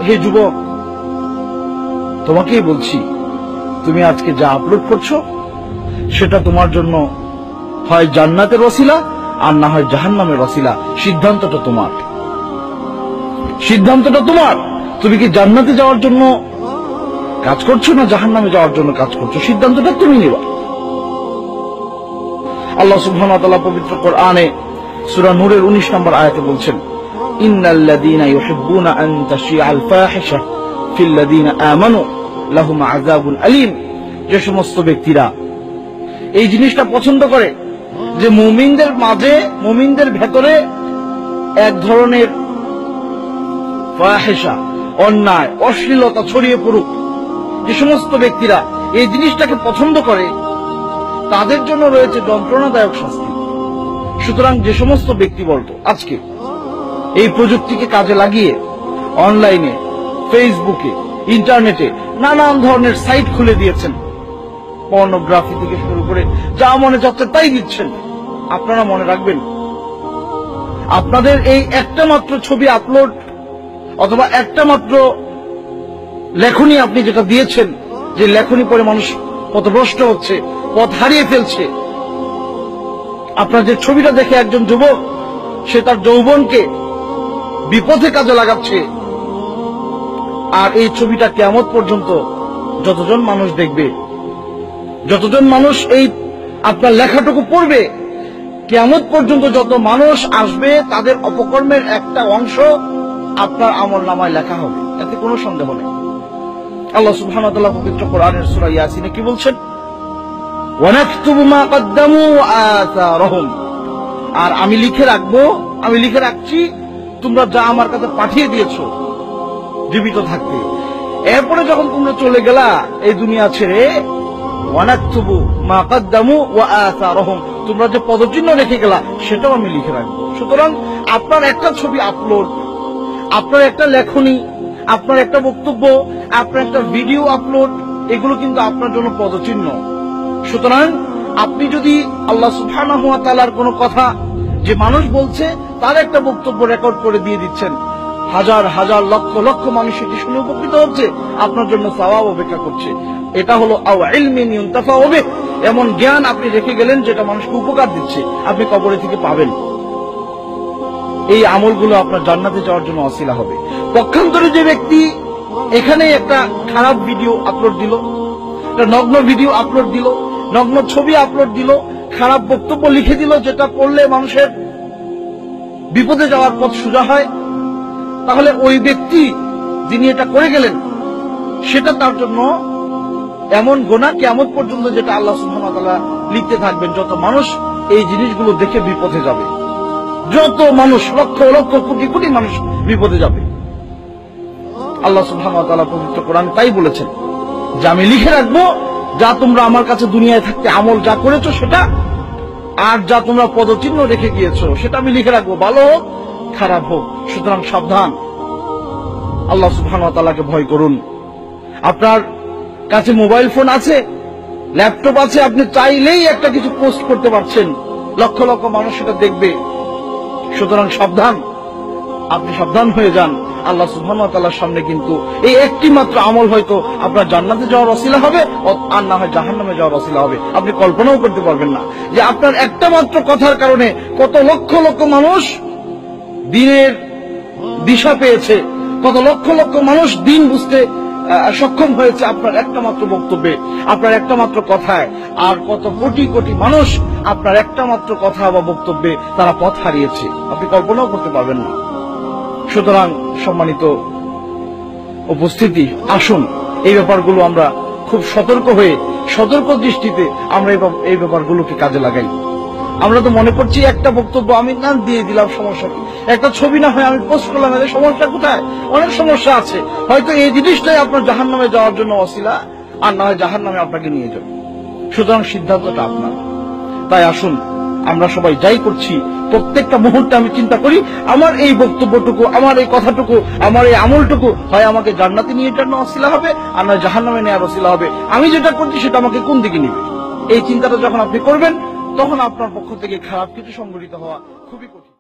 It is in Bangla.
হে যুবক, তোমাকেই বলছি, তুমি আজকে যা আপলোড করছো সেটা তোমার জন্য হয় জান্নাতের ওসিলা আর না হয় জাহান্নামের ওসিলা। সিদ্ধান্তটা তোমার, সিদ্ধান্তটা তোমার। তুমি কি জান্নাতে যাওয়ার জন্য কাজ করছো না জাহান্নামে যাওয়ার জন্য কাজ করছো? সিদ্ধান্তটা তুমি নিবা। আল্লাহ সুবহানাহু ওয়া তাআলা পবিত্র কোরআনে সূরা নূরের 19 নম্বর আয়াতে বলছেন, ইন্নাল্লাযীনা ইউহিব্বুনা আন তাশিআল ফাহিশা ফিল্লাযীনা আমানু লাহুম আযাবুন আলীম। যে সমস্ত ব্যক্তিরা এই জিনিসটা পছন্দ করে যে মুমিনদের মাঝে, মুমিনদের ভেতরে এক ধরনের ফাহিশা, অন্যায়, অশ্লীলতা ছড়িয়ে পড়ুক, যে সমস্ত ব্যক্তিরা এই জিনিসটাকে পছন্দ করে তাদের জন্য রয়েছে যন্ত্রণাদায়ক শাস্তি। সুতরাং যে সমস্ত ব্যক্তিবর্গ আজকে এই প্রযুক্তিকে কাজে লাগিয়ে অনলাইনে, ফেসবুকে, ইন্টারনেটে নানান ধরনের সাইট খুলে দিয়েছেন, পর্নোগ্রাফি থেকে শুরু করে যা মনে যাচ্ছে তাই দিচ্ছেন, আপনারা মনে রাখবেন, আপনাদের এই একটা মাত্র ছবি আপলোড অথবা একটা মাত্র লেখনী আপনি যেটা দিয়েছেন, যে লেখনী পরে মানুষ পথভ্রষ্ট হচ্ছে, পথ হারিয়ে ফেলছে, আপনার যে ছবিটা দেখে একজন যুবক সে তার যৌবনকে বিপথে কাজে লাগাচ্ছে, আর এই ছবিটা কিয়ামত পর্যন্ত যতজন মানুষ দেখবে, যতজন মানুষ এই আপনার লেখাটুকু পড়বে, কিয়ামত পর্যন্ত যত মানুষ আসবে তাদের অপকর্মের একটা অংশ আপনার আমলনামায় লেখা হবে, এতে কোনো সন্দেহ নেই। আল্লাহ সুবহানাহু ওয়া তাআলা পবিত্র কোরআনের সূরা ইয়াসিনে কি বলছেন? ওয়ানাকতুবু মা কদ্দামু ওয়া আসারহুম। আর আমি লিখে রাখবো, আমি লিখে রাখছি তোমরা যা আমার কাছে পাঠিয়ে দিয়েছো জীবিত থাকতে। এরপরে যখন তোমরা চলে গেলা এই দুনিয়া ছেড়ে, ওয়ানাকতুবু মা কদ্দামু ওয়া আসারহুম, তোমরা যে পদচিহ্ন রেখে গেলা সেটাও আমি লিখে রাখবো। সুতরাং আপনার একটা ছবি আপলোড, আপনার একটা লেখনী, আপনার একটা বক্তব্য, আপনার একটা ভিডিও আপলোড, এগুলো কিন্তু আপনার জন্য পদচিহ্ন। সুতরাং আপনি যদি আল্লাহ সুবহানাহু ওয়া তাআলার কোনো কথা যে মানুষ বলছে তার একটা বক্তব্য রেকর্ড করে দিয়ে দিচ্ছেন, হাজার হাজার লক্ষ লক্ষ মানুষ এটি শুনে উপকৃত হচ্ছে, আপনার জন্য সওয়াব অপেক্ষা করছে। এটা হলো আও ইলমিন ইউনতাফাউ বিহি, এমন জ্ঞান আপনি রেখে গেলেন যেটা মানুষকে উপকার দিচ্ছে, আপনি কবরে থেকে পাবেন। এই আমলগুলো আপনার জান্নাতে যাওয়ার জন্য ওসিলা হবে। পক্ষান্তরে যে ব্যক্তি এখানে একটা খারাপ ভিডিও আপলোড দিল, একটা নগ্ন ভিডিও আপলোড দিল, নগ্ন ছবি আপলোড দিল, খারাপ বক্তব্য লিখে দিল যেটা পড়লে মানুষের বিপদে যাওয়ার পথ সোজা হয়, তাহলে ওই ব্যক্তি যিনি এটা করে গেলেন সেটা তার জন্য এমন গুনাহ কিয়ামত পর্যন্ত, যেটা আল্লাহ সুবহানাহু ওয়া তাআলা লিখতে থাকবেন। যত মানুষ এই জিনিসগুলো দেখে বিপদে যাবে, যত মানুষ, লক্ষ লক্ষ কোটি কোটি মানুষ বিপদে যাবে। আল্লাহ সুবহানাহু ওয়া তাআলা পবিত্র কোরআন তাই বলেছেন যে আমি লিখে রাখবো যা তোমরা আমার কাছে দুনিয়ায় থাকতে আমল যা করেছো সেটা, আর যা তোমরা পদচিহ্ন রেখে গিয়েছো সেটা আমি লিখে রাখবো, ভালো হোক খারাপ হোক। সুতরাং সাবধান, আল্লাহ সুবহানাহু ওয়া তাআলাকে ভয় করুন। আপনার কাছে মোবাইল ফোন আছে, ল্যাপটপ আছে, আপনি চাইলেই একটা কিছু পোস্ট করতে পারছেন, লক্ষ লক্ষ মানুষ সেটা দেখবে। সুতরাং সাবধান, আপনি সাবধান হয়ে যান। আল্লাহ সুবহানাহু ওয়া তাআলার সামনে কিন্তু এই একটি মাত্র আমল হয়তো আপনার জান্নাতে যাওয়ার ওসিলা হবে, আর না হয় জাহান্নামে যাওয়ার ওসিলা হবে। আপনি কল্পনাও করতে পারবেন না যে আপনার একটা মাত্র কথার কারণে কত লক্ষ লক্ষ মানুষ দ্বীনের দিশা পেয়েছে, কত লক্ষ লক্ষ মানুষ দ্বীন বুঝতে সক্ষম হয়েছে আপনার একটা মাত্র বক্তব্যে, আপনার একটা মাত্র কথায়, আর কত কোটি কোটি মানুষ আপনার একটা মাত্র কথা বা বক্তব্যে তারা পথ হারিয়েছে, আপনি কল্পনাও করতে পারবেন না। সুতরাং সম্মানিত উপস্থিতি, আসুন এই ব্যাপারগুলো আমরা খুব সতর্ক হয়ে, সতর্ক দৃষ্টিতে আমরা এই ব্যাপারগুলোকে কাজে লাগাই। আমরা তো মনে করছি একটা বক্তব্য আমি না দিয়ে দিলাম, সমস্যা কি? একটা ছবি না হয় আমি পোস্ট করলাম, এদের সমস্যা কোথায়? অনেক সমস্যা আছে। হয়তো এই জিনিসটাই আপনার জাহান্নামে যাওয়ার জন্য ওসিলা, আর না হয় জাহান্নামে আপনাকে নিয়ে যাবে। সুতরাং সিদ্ধান্তটা আপনার। তাই আসুন আমরা সবাই যাই করছি প্রত্যেকটা মুহূর্তে আমি চিন্তা করি আমার এই বক্তব্যটুকু, আমার এই কথাটুকু, আমার এই আমলটুকু হয় আমাকে জান্নাতে নিয়ে যাওয়ার ওসিলা হবে, আর নয় জাহান্নামে নেওয়ার ওসিলা হবে। আমি যেটা করছি সেটা আমাকে কোন দিকে নিবে, এই চিন্তাটা যখন আপনি করবেন তখন আপনার পক্ষ থেকে খারাপ কিছু সংঘটিত হওয়া খুবই কঠিন।